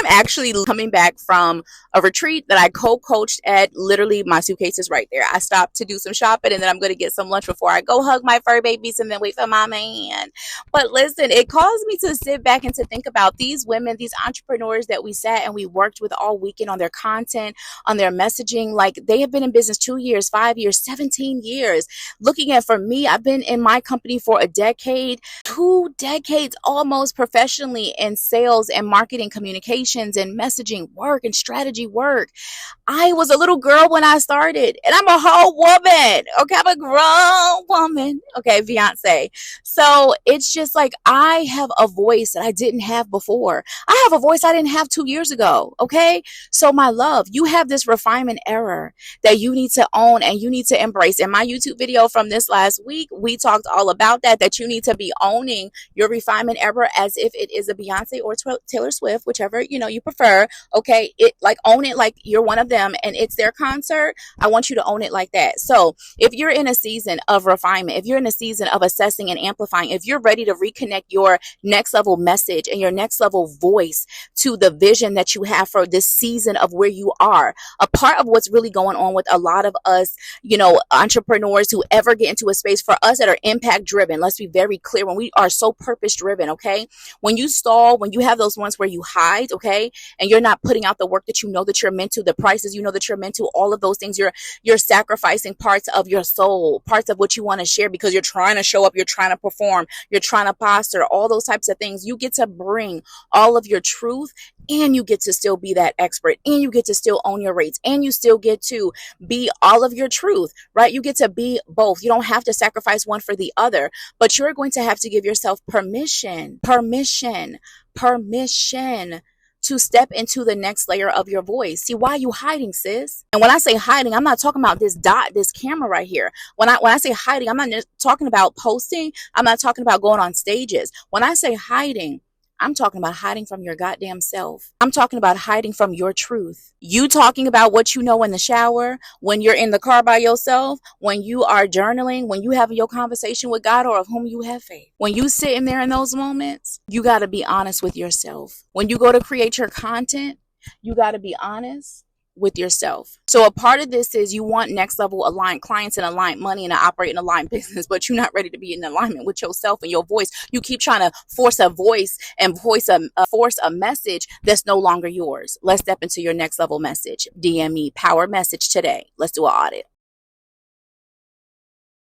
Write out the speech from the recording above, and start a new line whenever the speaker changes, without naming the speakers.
I'm actually coming back from a retreat that I co-coached at. Literally, my suitcase is right there. I stopped to do some shopping, and then I'm going to get some lunch before I go hug my fur babies and then wait for my man. But listen, it caused me to sit back and to think about these women, these entrepreneurs that we sat and we worked with all weekend on their content, on their messaging. Like, they have been in business 2 years, 5 years, 17 years. Looking at, for me, I've been in my company for a decade, 2 decades almost professionally in sales and marketing communications and messaging work and strategy work. I was a little girl when I started, and I'm a whole woman. Okay, I'm a grown woman. Okay, Beyonce. So it's just like, I have a voice that I didn't have before. I have a voice I didn't have 2 years ago. Okay, so my love, you have this refinement error that you need to own and you need to embrace. In my YouTube video from this last week, we talked all about that you need to be owning your refinement error as if it is a Beyonce or Taylor Swift, whichever you prefer. Okay, it, like, own it like you're one of them and it's their concert. I want you to own it like that. So if you're in a season of refinement, if you're in a season of assessing and amplifying, if you're ready to reconnect your next level message and your next level voice to the vision that you have for this season of where you are, a part of what's really going on with a lot of us, entrepreneurs who ever get into a space, for us that are impact driven, let's be very clear, when we are so purpose driven, okay, when you stall, when you have those ones where you hide, okay, and you're not putting out the work that that you're meant to, the prices that you're meant to, all of those things, you're sacrificing parts of your soul, parts of what you want to share because you're trying to show up, you're trying to perform, you're trying to posture, all those types of things. You get to bring all of your truth, and you get to still be that expert, and you get to still own your rates, and you still get to be all of your truth, right? You get to be both. You don't have to sacrifice one for the other, but you're going to have to give yourself permission to step into the next layer of your voice. See, why are you hiding, sis? And when I say hiding, I'm not talking about this camera right here. When I say hiding, I'm not just talking about posting. I'm not talking about going on stages. When I say hiding, I'm talking about hiding from your goddamn self. I'm talking about hiding from your truth. You talking about what you know in the shower, when you're in the car by yourself, when you are journaling, when you having your conversation with God or of whom you have faith. When you sitting there in those moments, you got to be honest with yourself. When you go to create your content, you got to be honest with yourself. So a part of this is you want next level aligned clients and aligned money and to operate an aligned business, but you're not ready to be in alignment with yourself and your voice. You keep trying to force a voice and force a message that's no longer yours. Let's step into your next level message. DM me power message today. Let's do an audit.